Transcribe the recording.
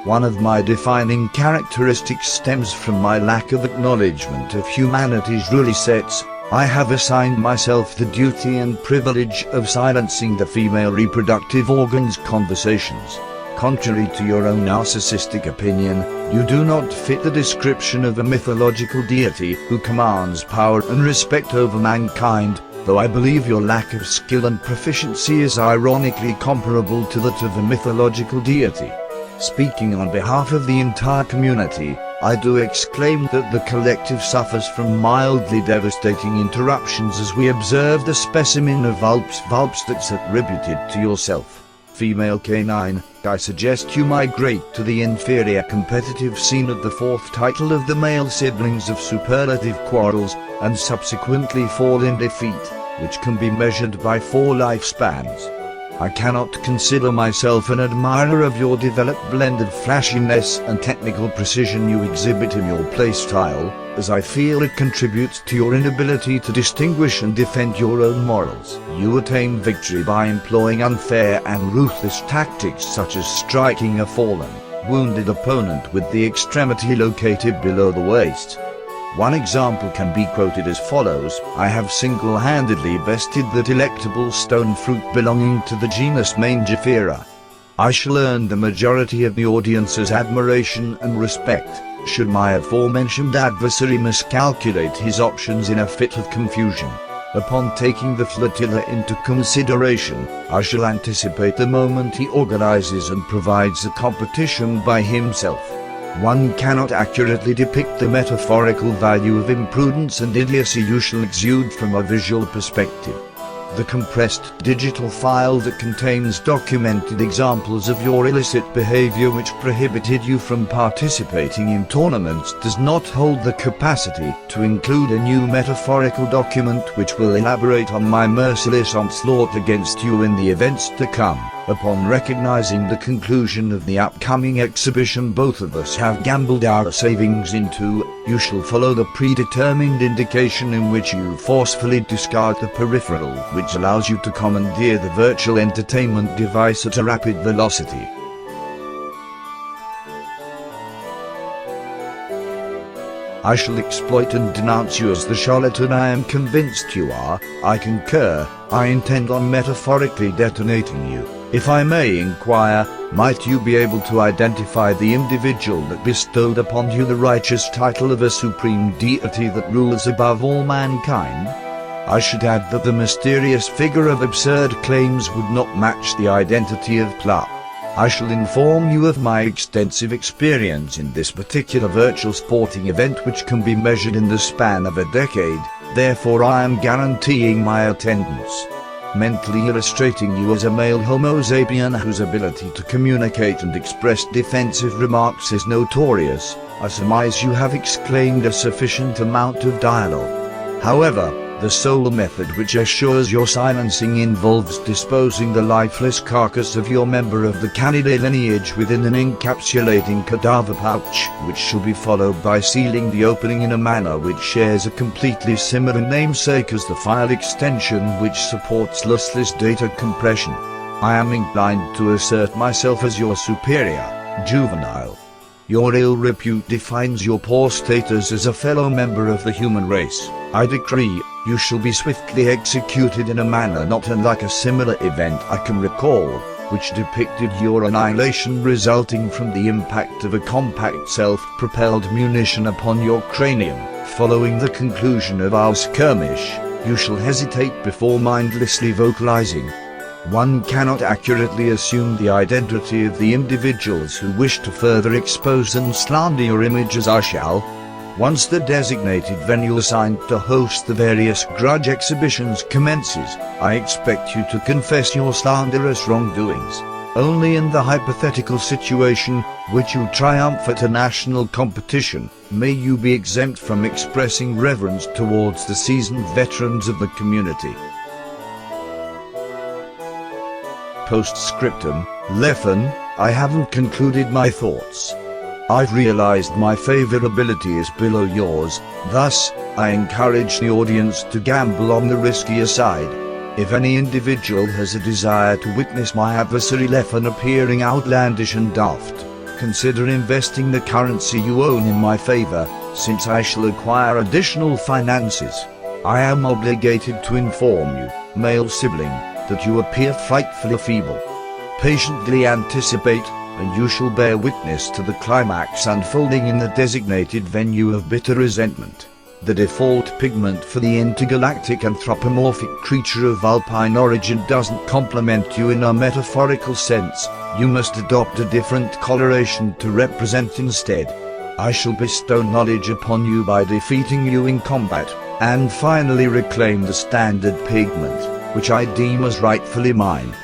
One of my defining characteristics stems from my lack of acknowledgement of humanity's rule sets. I have assigned myself the duty and privilege of silencing the female reproductive organ's conversations. Contrary to your own narcissistic opinion, you do not fit the description of a mythological deity who commands power and respect over mankind, though I believe your lack of skill and proficiency is ironically comparable to that of a mythological deity. Speaking on behalf of the entire community, I do exclaim that the collective suffers from mildly devastating interruptions as we observe the specimen of vulps that's attributed to yourself. Female canine, I suggest you migrate to the inferior competitive scene of the fourth title of the male siblings of superlative quarrels, and subsequently fall in defeat, which can be measured by 4 lifespans. I cannot consider myself an admirer of your developed blend of flashiness and technical precision you exhibit in your playstyle, as I feel it contributes to your inability to distinguish and defend your own morals. You attain victory by employing unfair and ruthless tactics such as striking a fallen, wounded opponent with the extremity located below the waist. One example can be quoted as follows: I have single-handedly bested the delectable stone fruit belonging to the genus Mangifera. I shall earn the majority of the audience's admiration and respect, should my aforementioned adversary miscalculate his options in a fit of confusion. Upon taking the flotilla into consideration, I shall anticipate the moment he organizes and provides the competition by himself. One cannot accurately depict the metaphorical value of imprudence and idiocy you shall exude from a visual perspective. The compressed digital file that contains documented examples of your illicit behavior which prohibited you from participating in tournaments does not hold the capacity to include a new metaphorical document which will elaborate on my merciless onslaught against you in the events to come. Upon recognizing the conclusion of the upcoming exhibition both of us have gambled our savings into, you shall follow the predetermined indication in which you forcefully discard the peripheral which allows you to commandeer the virtual entertainment device at a rapid velocity. I shall exploit and denounce you as the charlatan I am convinced you are. I concur. I intend on metaphorically detonating you. If I may inquire, might you be able to identify the individual that bestowed upon you the righteous title of a supreme deity that rules above all mankind? I should add that the mysterious figure of absurd claims would not match the identity of Pla. I shall inform you of my extensive experience in this particular virtual sporting event which can be measured in the span of a decade, therefore I am guaranteeing my attendance. Mentally illustrating you as a male Homo sapien whose ability to communicate and express defensive remarks is notorious, I surmise you have exclaimed a sufficient amount of dialogue. However, the sole method which assures your silencing involves disposing the lifeless carcass of your member of the Canidae lineage within an encapsulating cadaver pouch, which shall be followed by sealing the opening in a manner which shares a completely similar namesake as the file extension which supports lossless data compression. I am inclined to assert myself as your superior, juvenile. Your ill repute defines your poor status as a fellow member of the human race. I decree, you shall be swiftly executed in a manner not unlike a similar event I can recall, which depicted your annihilation resulting from the impact of a compact self-propelled munition upon your cranium. Following the conclusion of our skirmish, you shall hesitate before mindlessly vocalizing. One cannot accurately assume the identity of the individuals who wish to further expose and slander your image as I shall. Once the designated venue assigned to host the various grudge exhibitions commences, I expect you to confess your slanderous wrongdoings. Only in the hypothetical situation, which you triumph at a national competition, may you be exempt from expressing reverence towards the seasoned veterans of the community. Postscriptum, Leffen, I haven't concluded my thoughts. I've realized my favorability is below yours, thus, I encourage the audience to gamble on the riskier side. If any individual has a desire to witness my adversary Leffen appearing outlandish and daft, consider investing the currency you own in my favor, since I shall acquire additional finances. I am obligated to inform you, male sibling, that you appear frightfully feeble. Patiently anticipate, and you shall bear witness to the climax unfolding in the designated venue of bitter resentment. The default pigment for the intergalactic anthropomorphic creature of Alpine origin doesn't complement you in a metaphorical sense. You must adopt a different coloration to represent instead. I shall bestow knowledge upon you by defeating you in combat, and finally reclaim the standard pigment, which I deem as rightfully mine.